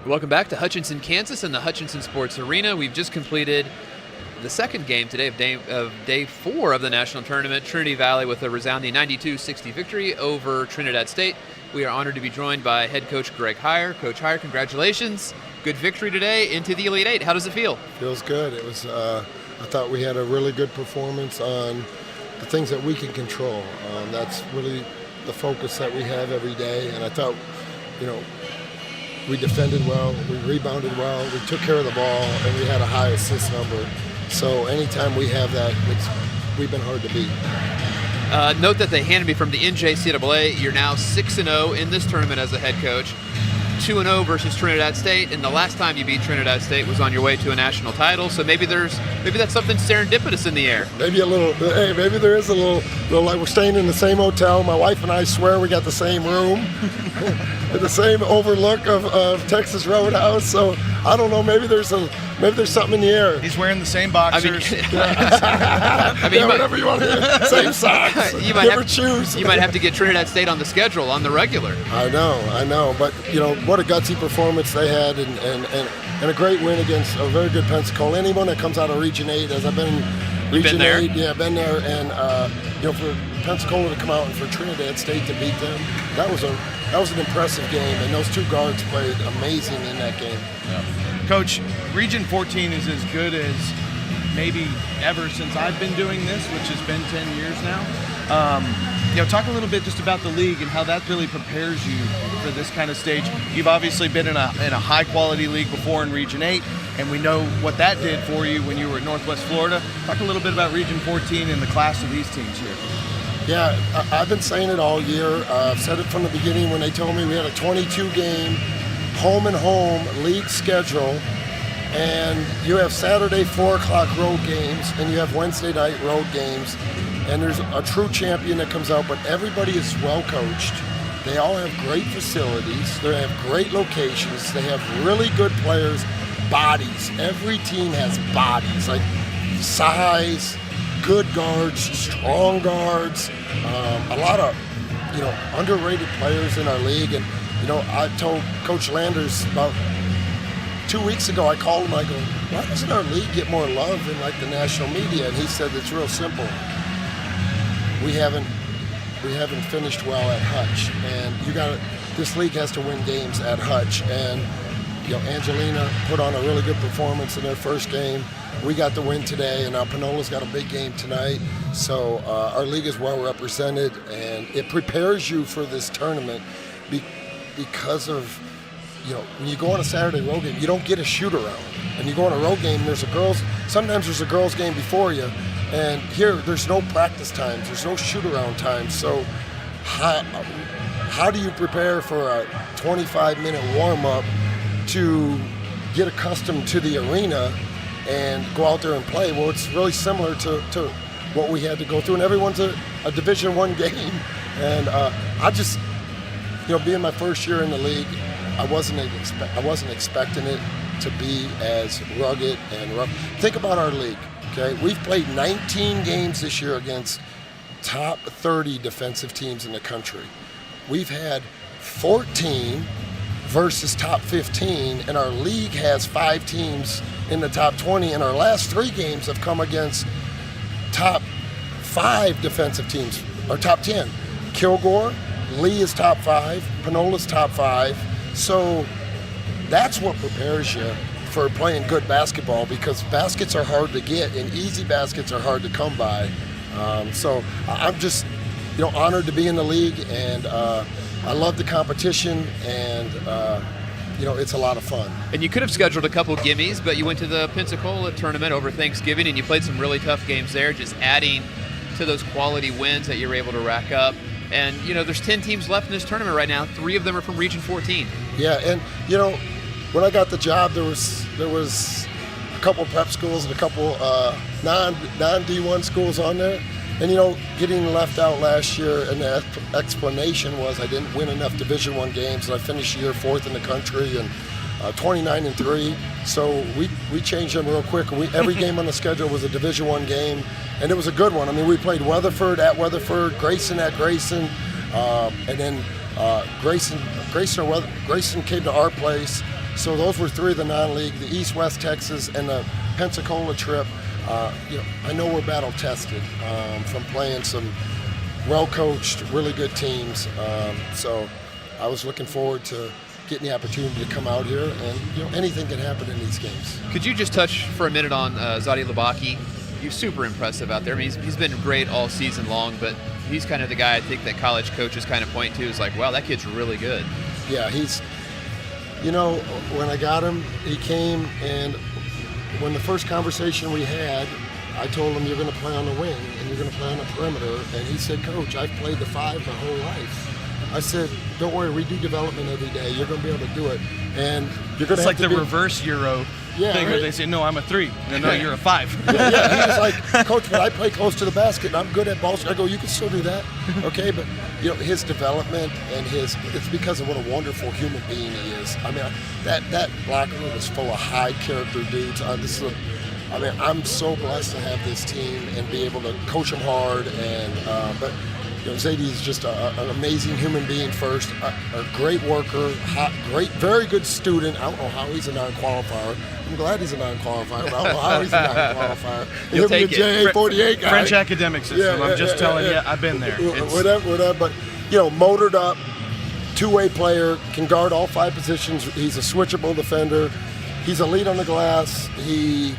Welcome back to Hutchinson, Kansas and the Hutchinson Sports Arena. We've just completed the second game today of day 4 of the national tournament. Trinity Valley with a resounding 92-60 victory over Trinidad State. We are honored to be joined by head coach Greg Heyer. Coach Heyer, congratulations. Good victory today into the Elite Eight. How does it feel? Feels good. It was. I thought we had a really good performance on the things that we can control. That's really the focus that we have every day. And I thought, we defended well, we rebounded well, we took care of the ball, and we had a high assist number. So anytime we have that, we've been hard to beat. Note that they handed me from the NJCAA. You're now 6-0 in this tournament as a head coach. 2-0 versus Trinidad State, and the last time you beat Trinidad State was on your way to a national title. So maybe that's something serendipitous in the air. Maybe a little. Hey, maybe there is a little like we're staying in the same hotel. My wife and I swear we got the same room, the same overlook of Texas Roadhouse. So I don't know. Maybe there's something in the air. He's wearing the same boxers. Whatever you want to hear. Same socks. You might have to get Trinidad State on the schedule on the regular. I know. But what a gutsy performance they had, and a great win against a very good Pensacola. Anyone that comes out of Region 8, as I've been in Region 8, I've been there, and for Pensacola to come out and for Trinidad State to beat them, that was an impressive game, and those two guards played amazing in that game. Yeah. Coach, Region 14 is as good as maybe ever since I've been doing this, which has been 10 years now. Talk a little bit just about the league and how that really prepares you for this kind of stage. You've obviously been in a high-quality league before in Region 8, and we know what that did for you when you were at Northwest Florida. Talk a little bit about Region 14 and the class of these teams here. Yeah, I've been saying it all year. I've said it from the beginning when they told me we had a 22-game home-and-home league schedule, and you have Saturday 4 o'clock road games, and you have Wednesday night road games, and there's a true champion that comes out, but everybody is well coached. They all have great facilities. They have great locations. They have really good players, bodies. Every team has bodies, like size, good guards, strong guards, a lot of underrated players in our league. And I told Coach Landers about 2 weeks ago, I called him, I go, why doesn't our league get more love in the national media? And he said it's real simple. We haven't finished well at Hutch, and this league has to win games at Hutch. And Angelina put on a really good performance in their first game. We got the win today, and now Pinola's got a big game tonight. So our league is well represented, and it prepares you for this tournament because of, when you go on a Saturday road game, you don't get a shoot around. And you go on a road game, sometimes there's a girls game before you, and here there's no practice times, there's no shoot around times. So how do you prepare for a 25-minute warm up to get accustomed to the arena and go out there and play? Well, it's really similar to what we had to go through, and everyone's a Division I game. And I just, being my first year in the league, I wasn't expecting it to be as rugged and rough. Think about our league, okay? We've played 19 games this year against top 30 defensive teams in the country. We've had 14 versus top 15, and our league has 5 teams in the top 20, and our last 3 games have come against top 5 defensive teams, or top 10. Kilgore, Lee is top 5, Pinola's top 5. So that's what prepares you for playing good basketball, because baskets are hard to get and easy baskets are hard to come by. So I'm just honored to be in the league, and I love the competition, and it's a lot of fun. And you could have scheduled a couple gimmies, but you went to the Pensacola tournament over Thanksgiving, and you played some really tough games there, just adding to those quality wins that you're able to rack up. And, there's 10 teams left in this tournament right now. 3 of them are from Region 14. Yeah, and, when I got the job, there was a couple prep schools and a couple non-D1 schools on there. And, getting left out last year, and the explanation was I didn't win enough Division I games, and I finished the year 4th in the country, and 29-3. So we changed them real quick. Every game on the schedule was a Division I game, and it was a good one. I mean, we played Weatherford at Weatherford, Grayson at Grayson, and then Grayson came to our place. So those were 3 of the non-league, the East, West Texas, and the Pensacola trip. I know we're battle-tested from playing some well-coached, really good teams. So I was looking forward to getting the opportunity to come out here, and anything can happen in these games. Could you just touch for a minute on Zadi Labaki? You're super impressive out there. I mean, he's been great all season long, but he's kind of the guy I think that college coaches kind of point to is like, wow, that kid's really good. Yeah, when I got him, he came, and when the first conversation we had, I told him, you're going to play on the wing, and you're going to play on the perimeter. And he said, Coach, I've played the 5 my whole life. I said, don't worry, we do development every day. You're going to be able to do it. And you're going to have like the reverse Euro thing where they say, no, I'm a 3. No, you're a 5. Yeah. He was like, Coach, but I play close to the basket, and I'm good at balls. I go, you can still do that. Okay, but his development and it's because of what a wonderful human being he is. I mean, that locker room is full of high character dudes. I'm so blessed to have this team and be able to coach them hard. But Zadi is just an amazing human being first, a great worker, very good student. I don't know how he's a non-qualifier. I'm glad he's a non-qualifier, but I don't know how he's a non-qualifier. You'll take it. JA48 guy. French academic system. I'm just telling you, I've been there. Whatever. But, motored up, two-way player, can guard all 5 positions. He's a switchable defender. He's a lead on the glass. He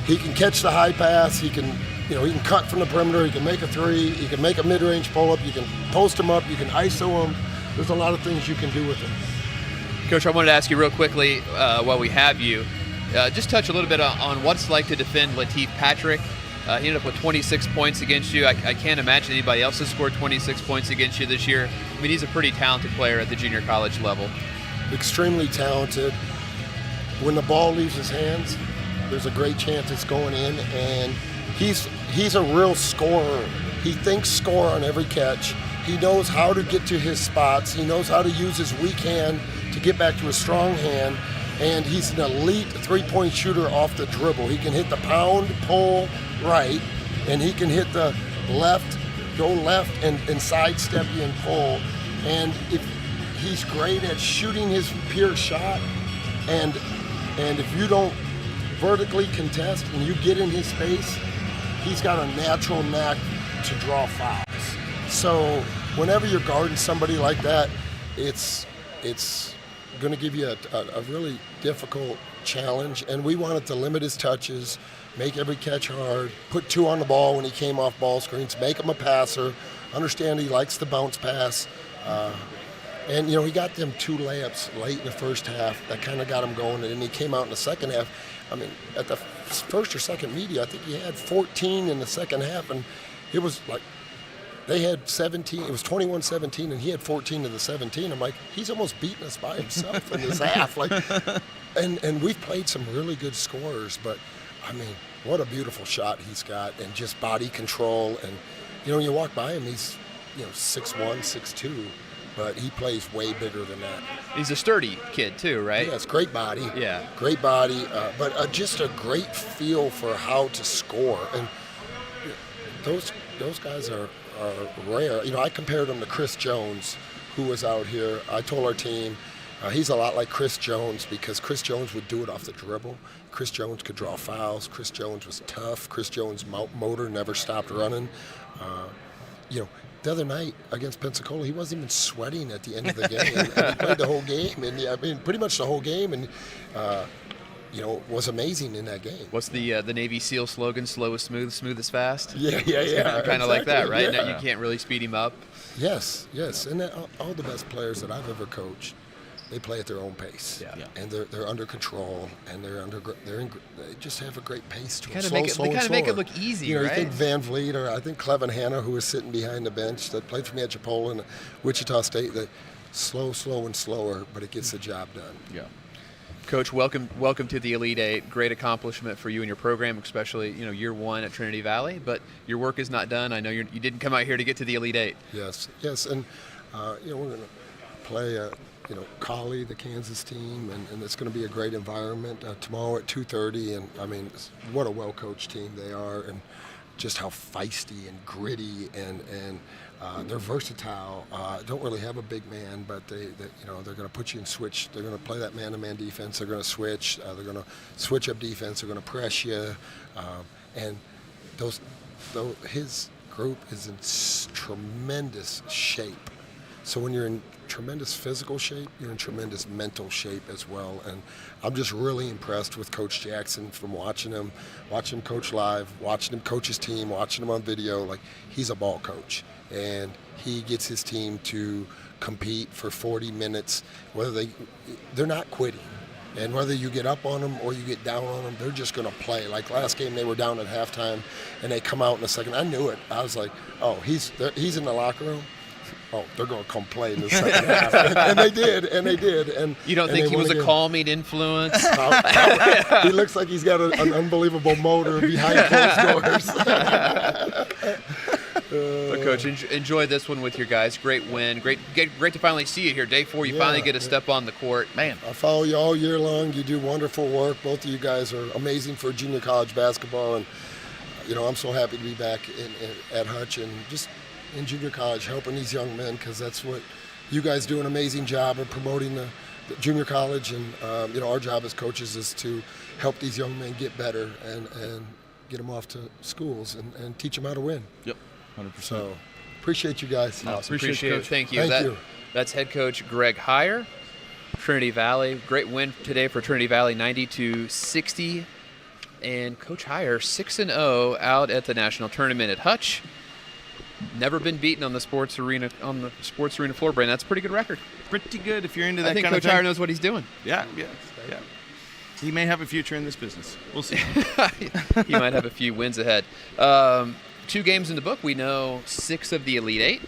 can catch the high pass. He can cut from the perimeter. He can make a 3. He can make a mid-range pull-up. You can post him up. You can ISO him. There's a lot of things you can do with him. Coach, I wanted to ask you real quickly while we have you, just touch a little bit on what it's like to defend Latif Patrick. He ended up with 26 points against you. I can't imagine anybody else has scored 26 points against you this year. I mean, he's a pretty talented player at the junior college level. Extremely talented. When the ball leaves his hands, there's a great chance it's going in, and he's a real scorer. He thinks score on every catch. He knows how to get to his spots. He knows how to use his weak hand to get back to his strong hand, and he's an elite 3-point shooter off the dribble. He can hit the pound, pull right, and he can hit the left, go left and sidestep you and pull. And he's great at shooting his pure shot, and if you don't vertically contest and you get in his space, he's got a natural knack to draw fouls. So whenever you're guarding somebody like that, it's going to give you a really difficult challenge. And we wanted to limit his touches, make every catch hard, put 2 on the ball when he came off ball screens, make him a passer, understand he likes the bounce pass. And, he got them 2 layups late in the first half. That kind of got him going. And then he came out in the second half. I mean, at the first or second media, I think he had 14 in the second half. And it was like they had 17. It was 21-17, and he had 14 in the 17. I'm like, he's almost beating us by himself in this half. And we've played some really good scorers. But, I mean, what a beautiful shot he's got, and just body control. And, when you walk by him, he's, 6'1", 6'2". But he plays way bigger than that. He's a sturdy kid too, right? Yes, great body. Yeah. Great body, but just a great feel for how to score. And those guys are rare. I compared him to Chris Jones, who was out here. I told our team, he's a lot like Chris Jones, because Chris Jones would do it off the dribble. Chris Jones could draw fouls. Chris Jones was tough. Chris Jones' motor never stopped running. The other night against Pensacola, he wasn't even sweating at the end of the game. And he played the whole game, and pretty much the whole game, and was amazing in that game. What's the Navy SEAL slogan? Slow is smooth, smooth is fast. Yeah. Kind of exactly. like that, right? Yeah. You can't really speed him up. Yes, and all the best players that I've ever coached, they play at their own pace. Yeah. And they're under control, and they just have a great pace to them. They kind of make it look easy, right? You think Van Vliet, or I think Clevin Hanna, who was sitting behind the bench, that played for me at Chipola and Wichita State, that slow and slower, but it gets the job done. Yeah. Coach, welcome to the Elite Eight. Great accomplishment for you and your program, especially year 1 at Trinity Valley. But your work is not done. I know you didn't come out here to get to the Elite Eight. Yes, and we're going to play Collie, the Kansas team, and it's going to be a great environment tomorrow at 2:30. And I mean, what a well-coached team they are, and just how feisty and gritty and they're versatile. Don't really have a big man, but they're going to put you in switch. They're going to play that man-to-man defense. They're going to switch. They're going to switch up defense. They're going to press you. And his group is in tremendous shape. So when you're in tremendous physical shape, you're in tremendous mental shape as well. And I'm just really impressed with Coach Jackson from watching him coach live, watching him coach his team, watching him on video. Like, he's a ball coach. And he gets his team to compete for 40 minutes. They're not quitting. And whether you get up on them or you get down on them, they're just going to play. Like last game, they were down at halftime, and they come out in the second. I knew it. I was like, oh, he's in the locker room. Oh, they're going to come play in the second half. And they did. And you don't think he was a calming influence? He looks like he's got an unbelievable motor behind closed doors. But Coach, enjoy this one with your guys. Great win. Great to finally see you here. Day 4, you finally get to step on the court. Man, I follow you all year long. You do wonderful work. Both of you guys are amazing for junior college basketball. And, I'm so happy to be back at Hutch and just in junior college helping these young men, because that's what you guys do, an amazing job of promoting the junior college. And, our job as coaches is to help these young men get better and get them off to schools and teach them how to win. Yep. 100%. So, appreciate you guys. Awesome. Appreciate it. Thank you. Thank you. That's head coach Greg Heyer, Trinity Valley. Great win today for Trinity Valley, 90-60. And Coach Heyer, 6-0 out at the national tournament at Hutch. Never been beaten on the sports arena floor, Brandon. That's a pretty good record. Pretty good if you're into that I think kind Coach of thing. Heyer knows what he's doing. Yeah. He may have a future in this business. We'll see. He might have a few wins ahead. 2 games in the book. We know 6 of the Elite 8.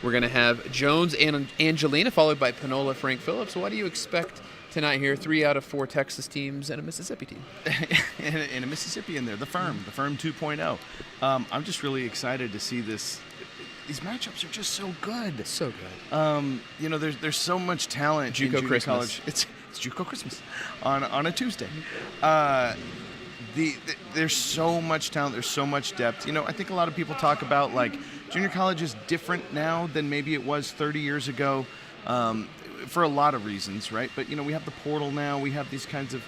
We're going to have Jones and Angelina, followed by Panola, Frank Phillips. What do you expect tonight here? 3 out of 4 Texas teams and a Mississippi team. and a Mississippi in there, the Firm 2.0. I'm just really excited to see this. These matchups are just so good. So good. There's so much talent in junior Christmas. college. It's JUCO Christmas on a Tuesday. There's so much talent. There's so much depth. I think a lot of people talk about, like, junior college is different now than maybe it was 30 years ago for a lot of reasons, right? But, we have the portal now. We have these kinds of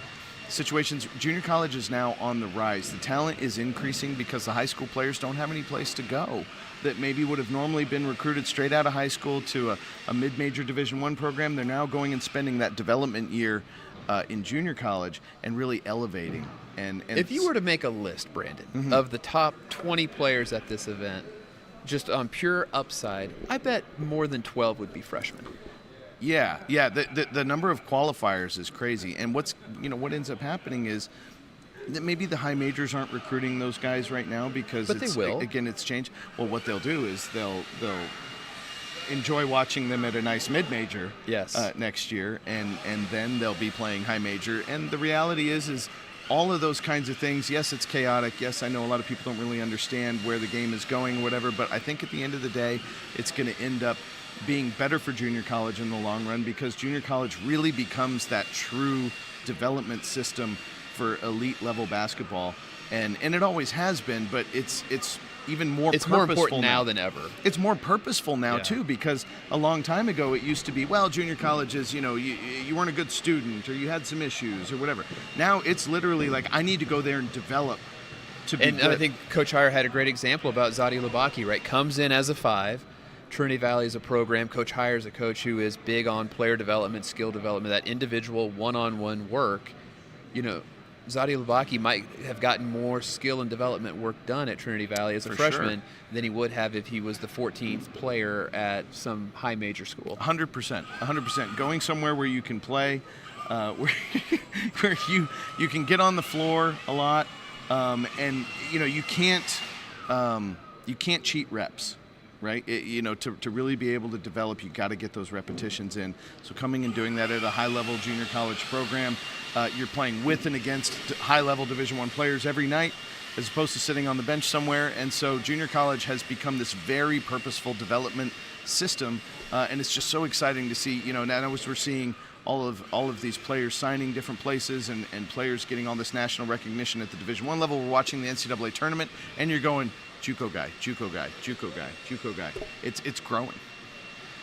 situations. Junior college is now on the rise. The talent is increasing because the high school players don't have any place to go that maybe would have normally been recruited straight out of high school to a mid-major Division I program. They're now going and spending that development year in junior college and really elevating. And if you were to make a list, Brandon, of the top 20 players at this event, just on pure upside, I bet more than 12 would be freshmen. Yeah. The number of qualifiers is crazy. And what ends up happening is that maybe the high majors aren't recruiting those guys right now because they will. Again, it's changed. Well, what they'll do is they'll enjoy watching them at a nice mid-major next year, and then they'll be playing high major. And the reality is all of those kinds of things, yes, it's chaotic. Yes, I know a lot of people don't really understand where the game is going, whatever, but I think at the end of the day, it's going to end up being better for junior college in the long run, because junior college really becomes that true development system for elite level basketball. And it always has been, but it's even more it's purposeful more important now than ever. It's more purposeful now too, because a long time ago it used to be, well, junior college is, you weren't a good student or you had some issues or whatever. Now it's literally like, I need to go there and develop to be and good. I think Coach Heyer had a great example about Zadi Labaki, right? Comes in as a 5. Trinity Valley is a program. Coach Heyer is a coach who is big on player development, skill development, that individual one-on-one work. Zadi Labaki might have gotten more skill and development work done at Trinity Valley as a freshman than he would have if he was the 14th player at some high major school. 100%. Going somewhere where you can play, where you can get on the floor a lot, and you can't cheat reps. Right, to really be able to develop, you got to get those repetitions in. So coming and doing that at a high-level junior college program, you're playing with and against high-level Division I players every night, as opposed to sitting on the bench somewhere. And so junior college has become this very purposeful development system, and it's just so exciting to see. Now as we're seeing all of these players signing different places and players getting all this national recognition at the Division I level. We're watching the NCAA tournament, and you're going, JUCO guy, JUCO guy, JUCO guy, JUCO guy. It's growing.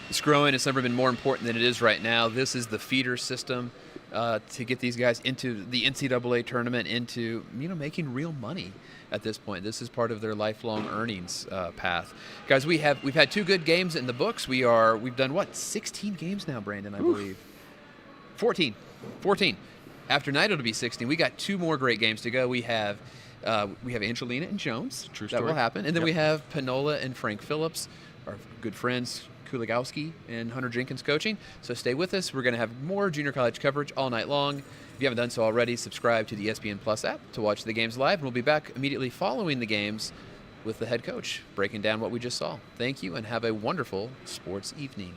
It's growing. It's never been more important than it is right now. This is the feeder system to get these guys into the NCAA tournament, into making real money at this point. This is part of their lifelong earnings path. Guys, we've had 2 good games in the books. We've done 16 games now, Brandon, I believe. 14. After night it'll be 16. We got 2 more great games to go. We have Angelina and Jones. True story. That will happen. And then we have Panola and Frank Phillips, our good friends, Kuligowski and Hunter Jenkins coaching. So stay with us. We're going to have more junior college coverage all night long. If you haven't done so already, subscribe to the ESPN Plus app to watch the games live. And we'll be back immediately following the games with the head coach breaking down what we just saw. Thank you and have a wonderful sports evening.